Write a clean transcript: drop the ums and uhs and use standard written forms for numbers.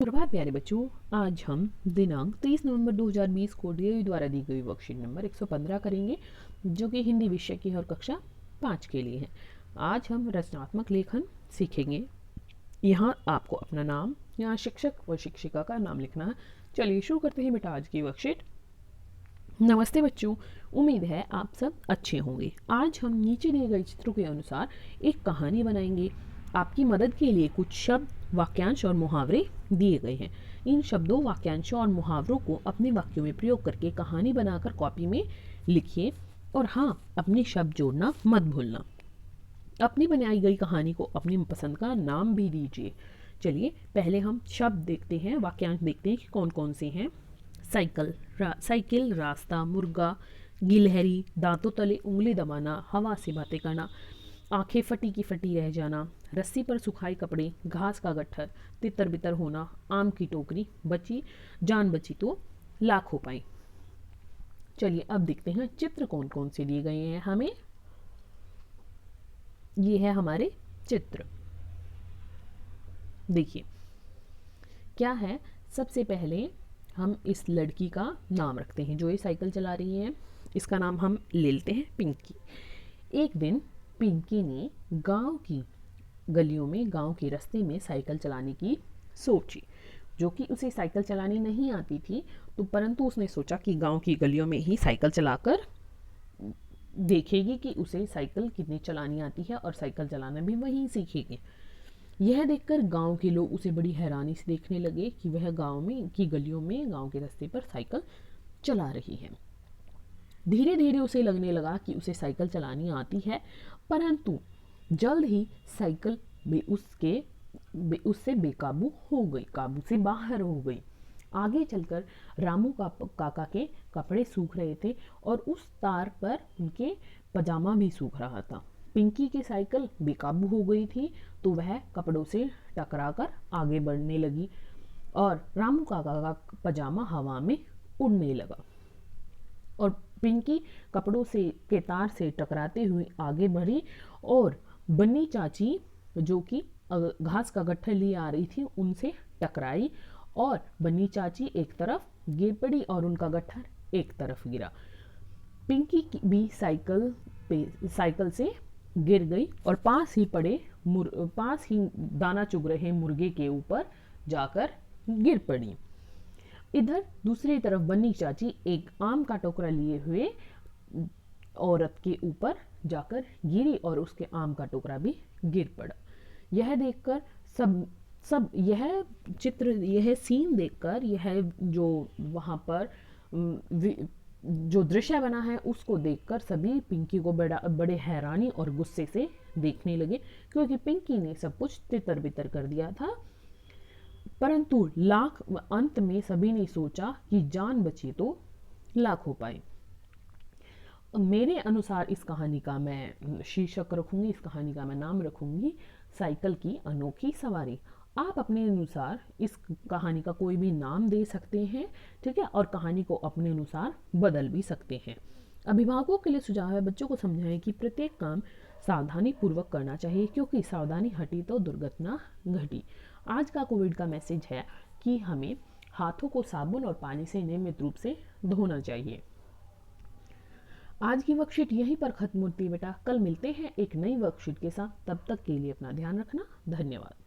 प्रभात प्यारे बच्चों, आज हम दिनांक 30 नवंबर 2020 को डीओई द्वारा दी गई वर्कशीट नंबर 115 करेंगे, जो कि हिंदी विषय की और कक्षा 5 के लिए है। आज हम रचनात्मक लेखन सीखेंगे। यहाँ आपको अपना नाम, यहाँ शिक्षक और शिक्षिका का नाम लिखना है। चलिए शुरू करते हैं बेटा आज की वर्कशीट। नमस्ते बच्चों, उम्मीद है आप सब अच्छे होंगे। आज हम नीचे दिए गए चित्रों के अनुसार एक कहानी बनाएंगे। आपकी मदद के लिए कुछ शब्द, वाक्यांश और मुहावरे दिए गए हैं। इन शब्दों, वाक्यांशों और मुहावरों को अपने वाक्यों में प्रयोग करके कहानी बनाकर कॉपी में लिखिए। और हाँ, अपने शब्द जोड़ना मत भूलना। अपनी बनाई गई कहानी को अपनी पसंद का नाम भी दीजिए। चलिए पहले हम शब्द देखते हैं, वाक्यांश देखते हैं कि कौन कौन से हैं। साइकिल, रास्ता, मुर्गा, गिलहरी, दांतों तले उंगली दबाना, हवा से बातें करना, आंखें फटी की फटी रह जाना, रस्सी पर सुखाए कपड़े, घास का गट्ठर, तितर बितर होना, आम की टोकरी, जान बची तो लाख हो पाई। चलिए अब देखते हैं चित्र कौन कौन से दिए गए हैं हमें। ये है हमारे चित्र। देखिए क्या है, सबसे पहले हम इस लड़की का नाम रखते हैं जो ये साइकिल चला रही है। इसका नाम हम ले लेते हैं पिंकी। एक दिन पिंकी ने गांव की गलियों में, गांव के रास्ते में साइकिल चलाने की सोची, जो कि उसे साइकिल चलानी नहीं आती थी। तो परंतु उसने सोचा कि गांव की गलियों में ही साइकिल चलाकर देखेगी कि उसे साइकिल कितनी चलानी आती है और साइकिल चलाना भी वहीं सीखेगी। यह देखकर गांव के लोग उसे बड़ी हैरानी से देखने लगे कि वह गांव में की गलियों में, गांव के रास्ते पर साइकिल चला रही है। धीरे धीरे उसे लगने लगा कि उसे साइकिल चलानी आती है, परंतु जल्द ही साइकिल उससे बेकाबू हो गई, काबू से बाहर हो गई। आगे चलकर रामू काका के कपड़े सूख रहे थे और उस तार पर उनके पजामा भी सूख रहा था। पिंकी की साइकिल बेकाबू हो गई थी, तो वह कपड़ों से टकराकर आगे बढ़ने लगी और रामू काका का पजामा हवा में उड़ने लगा और पिंकी कपड़ों के तार से टकराते हुए आगे बढ़ी और बन्नी चाची, जो कि घास का गट्ठर लिए आ रही थी, उनसे टकराई और बन्नी चाची एक तरफ गिर पड़ी और उनका गट्ठर एक तरफ गिरा। पिंकी भी साइकिल से गिर गई और पास ही दाना चुग रहे मुर्गे के ऊपर जाकर गिर पड़ी। इधर दूसरी तरफ बन्नी चाची एक आम का टोकरा लिए हुए औरत के ऊपर जाकर गिरी और उसके आम का टोकरा भी गिर पड़ा। यह देखकर यह सीन देखकर, यह जो वहां पर जो दृश्य बना है उसको देखकर सभी पिंकी को बड़े हैरानी और गुस्से से देखने लगे, क्योंकि पिंकी ने सब कुछ तितर बितर कर दिया था। परंतु अंत में सभी ने सोचा कि जान बची तो लाख हो पाए। मेरे अनुसार इस कहानी का मैं शीर्षक रखूंगी, इस कहानी का मैं नाम रखूंगी साइकिल की अनोखी सवारी। आप अपने अनुसार इस कहानी का कोई भी नाम दे सकते हैं, ठीक है, और कहानी को अपने अनुसार बदल भी सकते हैं। अभिभावकों के लिए सुझाव है, बच्चों को समझाएं कि प्रत्येक काम सावधानी पूर्वक करना चाहिए, क्योंकि सावधानी हटी तो दुर्घटना घटी। आज का कोविड का मैसेज है कि हमें हाथों को साबुन और पानी से नियमित रूप से धोना चाहिए। आज की वर्कशीट यहीं पर खत्म होती है बेटा। कल मिलते हैं एक नई वर्कशीट के साथ। तब तक के लिए अपना ध्यान रखना। धन्यवाद।